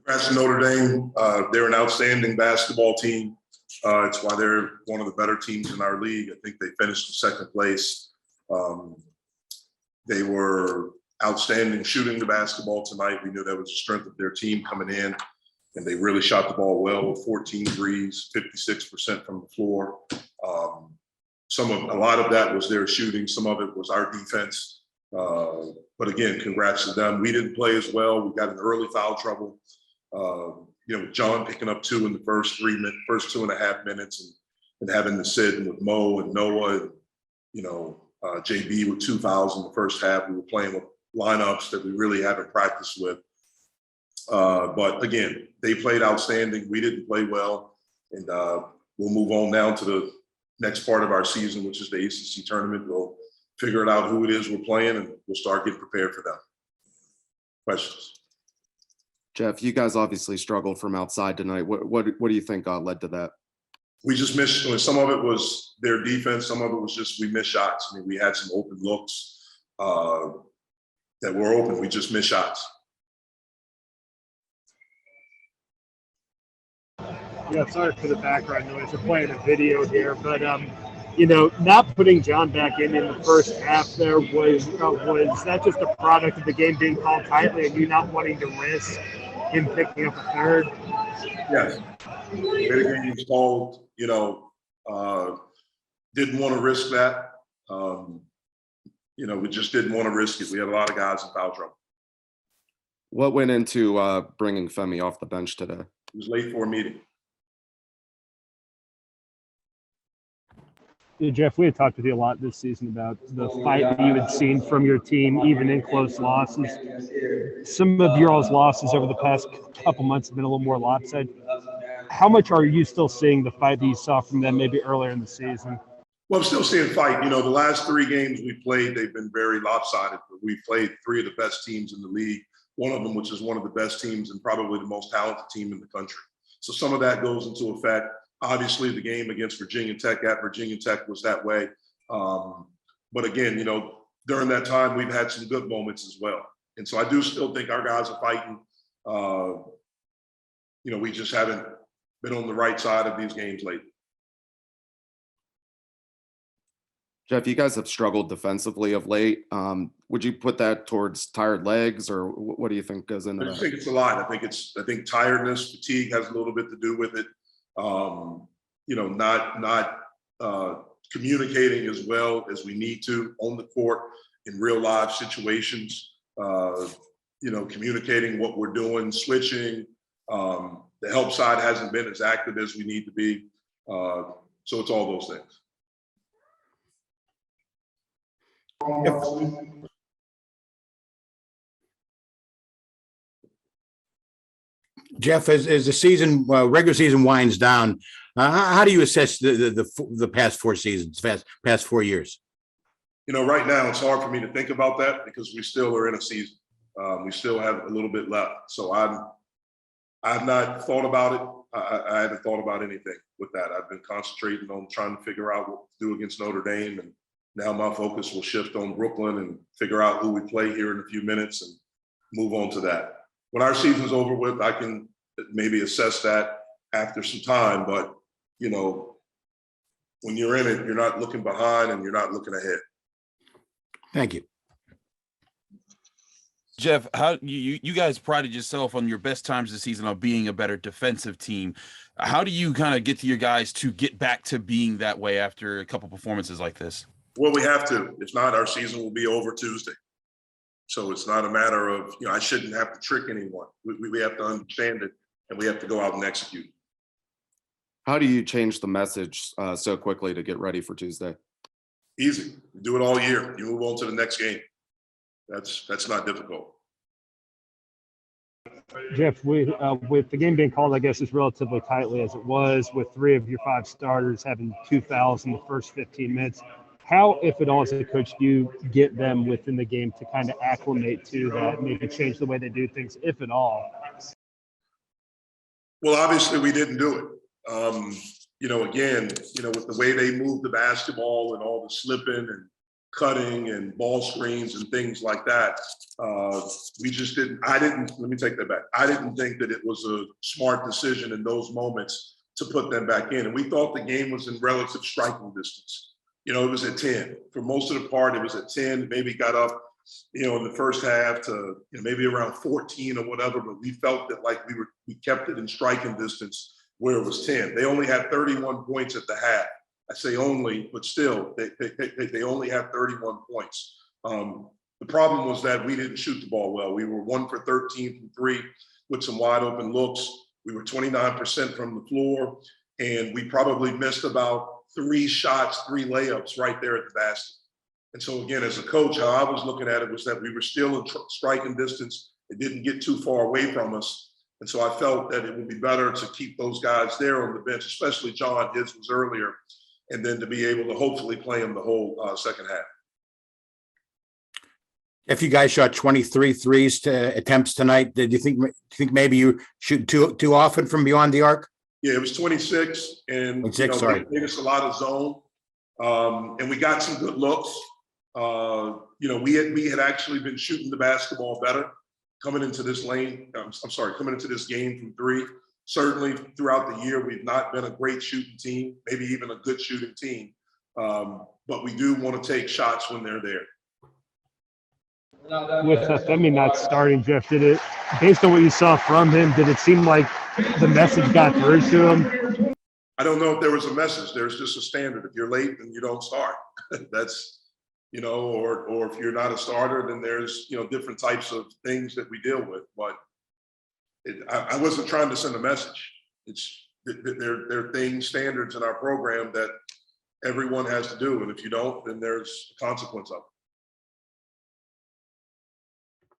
Congrats to Notre Dame. They're an outstanding basketball team. It's why they're one of the better teams in our league. I think they finished in second place. They were outstanding shooting the basketball tonight. We knew that was the strength of their team coming in, and they really shot the ball well with 14 threes, 56% from the floor. A lot of that was their shooting. Some of it was our defense. But again, congrats to them. We didn't play as well. We got in early foul trouble. John picking up 2 in the first 2.5 minutes and having to sit with Mo and Noah and, JB with 2 fouls in the first half. We were playing with lineups that we really haven't practiced with. But again, they played outstanding. We didn't play well. And we'll move on now to the next part of our season, which is the ACC tournament. We'll figure out who it is we're playing, and we'll start getting prepared for them. Questions? Jeff, you guys obviously struggled from outside tonight. What do you think led to that? We just missed. Some of it was their defense. Some of it was just we missed shots. I mean, we had some open looks that were open. We just missed shots. Yeah, sorry for the background noise. We're playing a video here, but not putting John back in the first half there was that just a product of the game being called tightly and you not wanting to risk him picking up a third? Yes. The game was called, didn't want to risk that. We just didn't want to risk it. We had a lot of guys in foul trouble. What went into bringing Femi off the bench today? He was late for a meeting. Yeah, Jeff, we had talked with you a lot this season about the fight that you had seen from your team, even in close losses. Some of your all's losses over the past couple months have been a little more lopsided. How much are you still seeing the fight that you saw from them maybe earlier in the season? Well, I'm still seeing fight. The last 3 games we played, they've been very lopsided. But we played 3 of the best teams in the league, one of them which is one of the best teams and probably the most talented team in the country. So some of that goes into effect. Obviously, the game against Virginia Tech at Virginia Tech was that way. But again, during that time, we've had some good moments as well. And so I do still think our guys are fighting. We just haven't been on the right side of these games lately. Jeff, you guys have struggled defensively of late. Would you put that towards tired legs, or what do you think goes into that? I think it's a lot. I think tiredness, fatigue has a little bit to do with it. Not communicating as well as we need to on the court in real live situations. Communicating what we're doing, switching. The help side hasn't been as active as we need to be. So it's all those things. Jeff, as the season, regular season winds down, how do you assess the past 4 seasons, past 4 years? Right now it's hard for me to think about that because we still are in a season. We still have a little bit left. So I've not thought about it. I haven't thought about anything with that. I've been concentrating on trying to figure out what to do against Notre Dame. And now my focus will shift on Brooklyn and figure out who we play here in a few minutes and move on to that. When our season's over with, I can maybe assess that after some time. But, when you're in it, you're not looking behind and you're not looking ahead. Thank you. Jeff, how you guys prided yourself on your best times this season of being a better defensive team. How do you kind of get to your guys to get back to being that way after a couple performances like this? Well, we have to. If not, our season will be over Tuesday. So it's not a matter of, I shouldn't have to trick anyone. We have to understand it, and we have to go out and execute. How do you change the message so quickly to get ready for Tuesday? Easy. You do it all year. You move on to the next game. That's not difficult. Jeff, with the game being called, I guess, as relatively tightly as it was, with 3 of your 5 starters having 2 fouls in the first 15 minutes, how, if at all, as a coach, do you get them within the game to kind of acclimate to that, maybe change the way they do things, if at all? Well, obviously we didn't do it. Again, with the way they moved the basketball and all the slipping and cutting and ball screens and things like that. We just didn't, let me take that back. I didn't think that it was a smart decision in those moments to put them back in. And we thought the game was in relative striking distance. You know, it was at 10. For most of the part, it was at 10, maybe got up, you know, in the first half to, you know, maybe around 14 or whatever, but we felt that like we kept it in striking distance where it was 10. They only had 31 points at the half. I say only, but still, they only have 31 points. The problem was that we didn't shoot the ball well. We were 1 for 13 from 3 with some wide open looks. We were 29% from the floor, and we probably missed about 3 shots, 3 layups right there at the basket. And so again, as a coach, how I was looking at it was that we were still in striking distance. It didn't get too far away from us. And so I felt that it would be better to keep those guys there on the bench, especially John, his was earlier, and then to be able to hopefully play him the whole second half. If you guys shot 23 threes attempts tonight, did you think maybe you shoot too often from beyond the arc? Yeah, it was 26, and 26, sorry. They gave us a lot of zone, and we got some good looks. You know, we had actually been shooting the basketball better coming into this coming into this game from 3. Certainly throughout the year, we've not been a great shooting team, maybe even a good shooting team, but we do want to take shots when they're there. With Femi not starting, Jeff, did it, based on what you saw from him, did it seem like the message got through to him? I don't know if there was a message. There's just a standard. If you're late, then you don't start. That's, you know, or if you're not a starter, then there's, you know, different types of things that we deal with. But I wasn't trying to send a message. It's there are things, standards in our program that everyone has to do, and if you don't, then there's a consequence of it.